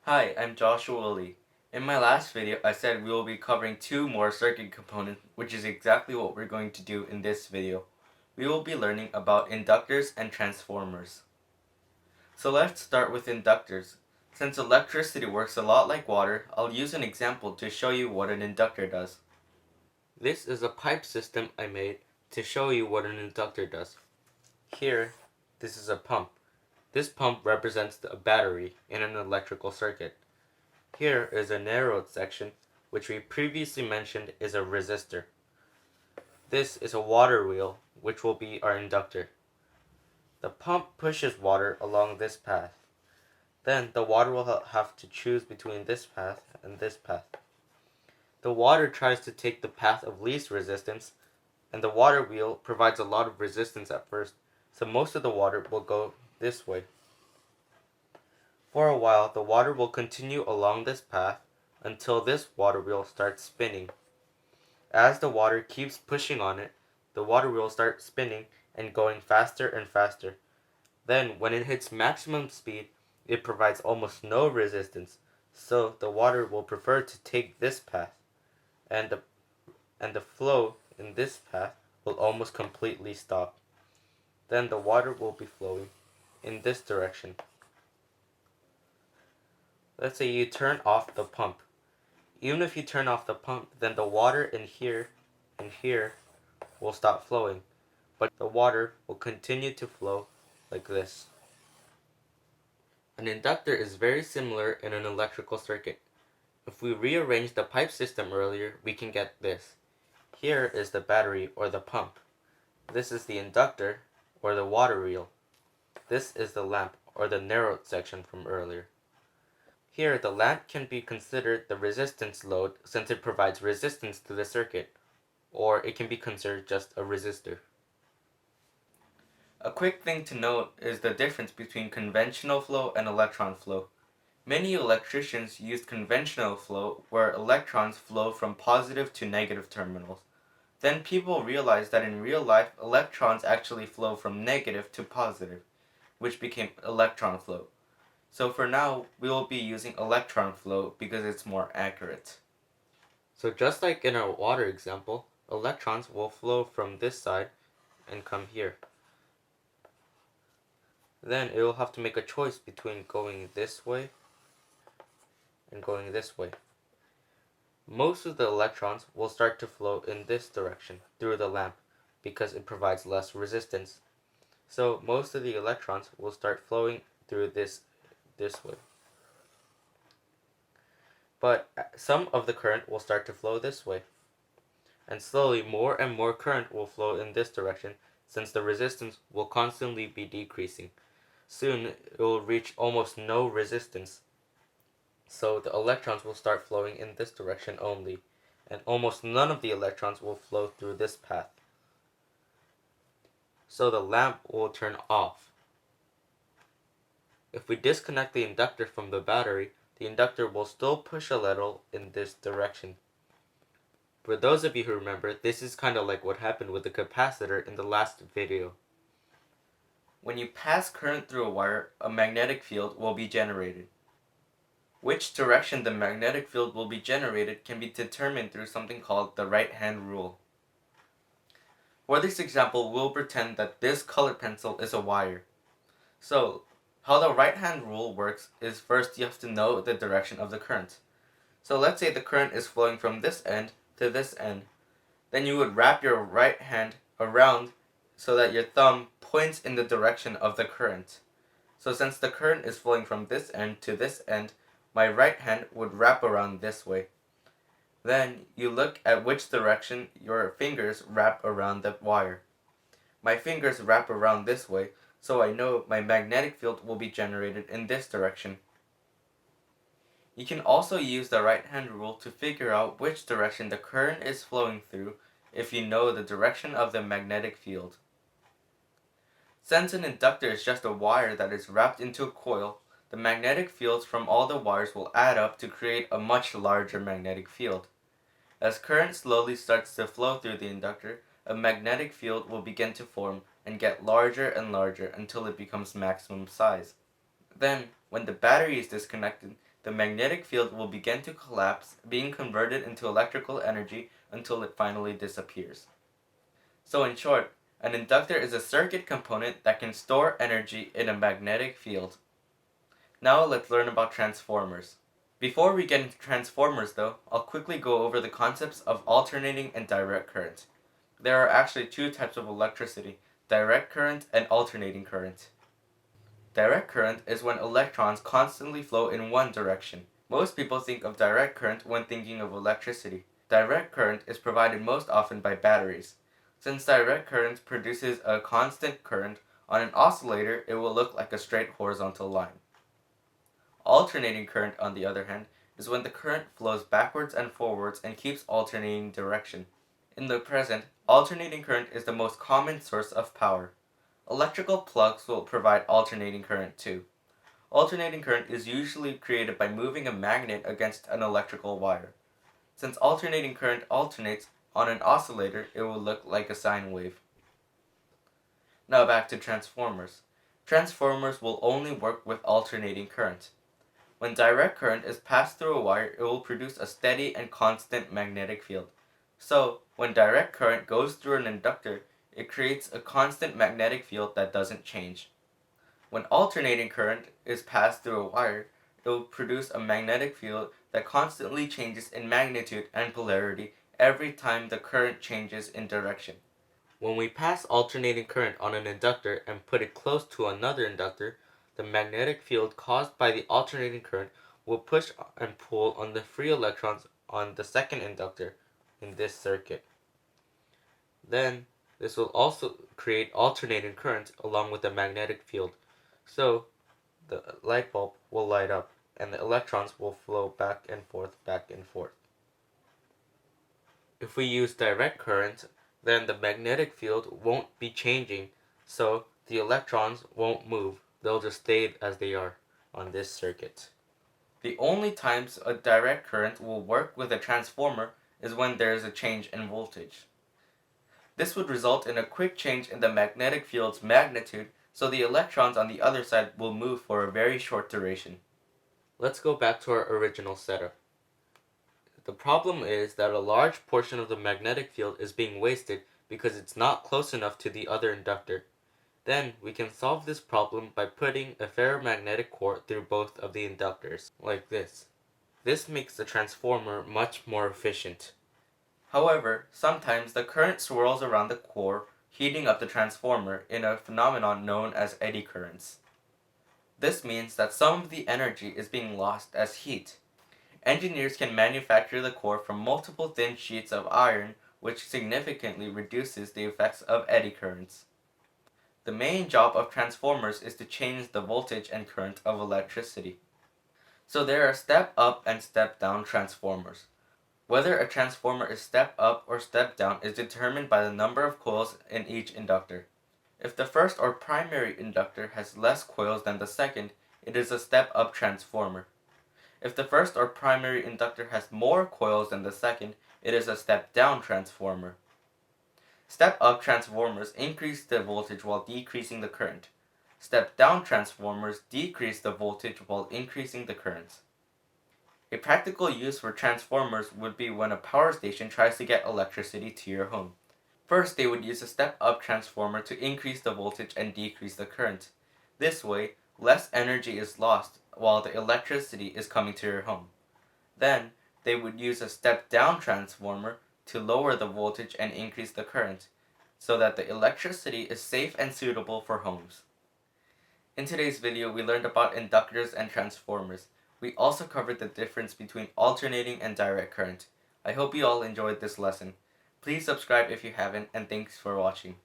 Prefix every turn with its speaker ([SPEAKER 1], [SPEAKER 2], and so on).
[SPEAKER 1] Hi, I'm Joshua Lee. In my last video, I said we will be covering two more circuit components, which is exactly what we're going to do in this video. We will be learning about inductors and transformers. So let's start with inductors. Since electricity works a lot like water, I'll use an example to show you what an inductor does. This is a pipe system I made to show you what an inductor does. Here, this is a pump. This pump represents a battery in an electrical circuit. Here is a narrowed section, which we previously mentioned is a resistor. This is a water wheel, which will be our inductor. The pump pushes water along this path. Then the water will have to choose between this path and this path. The water tries to take the path of least resistance, and the water wheel provides a lot of resistance at first, so most of the water will go this way. For a while, the water will continue along this path until this water wheel starts spinning. As the water keeps pushing on it, the water wheel starts spinning and going faster and faster. Then, when it hits maximum speed, it provides almost no resistance, so the water will prefer to take this path, and the flow in this path will almost completely stop. Then the water will be flowing in this direction. Let's say you turn off the pump. Even if you turn off the pump, then the water in here and here will stop flowing, but the water will continue to flow like this. An inductor is very similar in an electrical circuit. If we rearrange the pipe system earlier, we can get this. Here is the battery or the pump. This is the inductor or the water wheel. This is the lamp or the narrowed section from earlier. Here, the lamp can be considered the resistance load since it provides resistance to the circuit, or it can be considered just a resistor. A quick thing to note is the difference between conventional flow and electron flow. Many electricians use conventional flow where electrons flow from positive to negative terminals. Then people realized that in real life, electrons actually flow from negative to positive, which became electron flow. So for now, we will be using electron flow because it's more accurate. So just like in our water example, electrons will flow from this side and come here. Then it will have to make a choice between going this way and going this way. Most of the electrons will start to flow in this direction through the lamp because it provides less resistance. So most of the electrons will start flowing through this way. But some of the current will start to flow this way. And slowly more and more current will flow in this direction since the resistance will constantly be decreasing. Soon it will reach almost no resistance. So the electrons will start flowing in this direction only, and almost none of the electrons will flow through this path. So the lamp will turn off. If we disconnect the inductor from the battery, the inductor will still push a little in this direction. For those of you who remember, this is kind of like what happened with the capacitor in the last video. When you pass current through a wire, a magnetic field will be generated. Which direction the magnetic field will be generated can be determined through something called the right-hand rule. For this example, we'll pretend that this colored pencil is a wire. So, how the right-hand rule works is first you have to know the direction of the current. So let's say the current is flowing from this end to this end. Then you would wrap your right hand around so that your thumb points in the direction of the current. So since the current is flowing from this end to this end, my right hand would wrap around this way. Then you look at which direction your fingers wrap around the wire. My fingers wrap around this way, so I know my magnetic field will be generated in this direction. You can also use the right-hand rule to figure out which direction the current is flowing through if you know the direction of the magnetic field. Since an inductor is just a wire that is wrapped into a coil, the magnetic fields from all the wires will add up to create a much larger magnetic field. As current slowly starts to flow through the inductor, a magnetic field will begin to form and get larger and larger until it becomes maximum size. Then, when the battery is disconnected, the magnetic field will begin to collapse, being converted into electrical energy until it finally disappears. So in short, an inductor is a circuit component that can store energy in a magnetic field. Now let's learn about transformers. Before we get into transformers though, I'll quickly go over the concepts of alternating and direct current. There are actually two types of electricity, direct current and alternating current. Direct current is when electrons constantly flow in one direction. Most people think of direct current when thinking of electricity. Direct current is provided most often by batteries. Since direct current produces a constant current, on an oscillator it will look like a straight horizontal line. Alternating current, on the other hand, is when the current flows backwards and forwards and keeps alternating direction. In the present, alternating current is the most common source of power. Electrical plugs will provide alternating current too. Alternating current is usually created by moving a magnet against an electrical wire. Since alternating current alternates, on an oscillator it will look like a sine wave. Now back to transformers. Transformers will only work with alternating current. When direct current is passed through a wire, it will produce a steady and constant magnetic field. So, when direct current goes through an inductor, it creates a constant magnetic field that doesn't change. When alternating current is passed through a wire, it will produce a magnetic field that constantly changes in magnitude and polarity every time the current changes in direction. When we pass alternating current on an inductor and put it close to another inductor, the magnetic field caused by the alternating current will push and pull on the free electrons on the second inductor in this circuit. Then, this will also create alternating current along with the magnetic field. So, the light bulb will light up and the electrons will flow back and forth, back and forth. If we use direct current, then the magnetic field won't be changing, so the electrons won't move. They'll just stay as they are on this circuit. The only times a direct current will work with a transformer is when there is a change in voltage. This would result in a quick change in the magnetic field's magnitude, so the electrons on the other side will move for a very short duration. Let's go back to our original setup. The problem is that a large portion of the magnetic field is being wasted because it's not close enough to the other inductor. Then we can solve this problem by putting a ferromagnetic core through both of the inductors, like this. This makes the transformer much more efficient. However, sometimes the current swirls around the core, heating up the transformer in a phenomenon known as eddy currents. This means that some of the energy is being lost as heat. Engineers can manufacture the core from multiple thin sheets of iron, which significantly reduces the effects of eddy currents. The main job of transformers is to change the voltage and current of electricity. So there are step-up and step-down transformers. Whether a transformer is step-up or step-down is determined by the number of coils in each inductor. If the first or primary inductor has less coils than the second, it is a step-up transformer. If the first or primary inductor has more coils than the second, it is a step-down transformer. Step-up transformers increase the voltage while decreasing the current. Step-down transformers decrease the voltage while increasing the current. A practical use for transformers would be when a power station tries to get electricity to your home. First, they would use a step-up transformer to increase the voltage and decrease the current. This way, less energy is lost while the electricity is coming to your home. Then, they would use a step-down transformer to lower the voltage and increase the current, so that the electricity is safe and suitable for homes. In today's video, we learned about inductors and transformers. We also covered the difference between alternating and direct current. I hope you all enjoyed this lesson. Please subscribe if you haven't, and thanks for watching.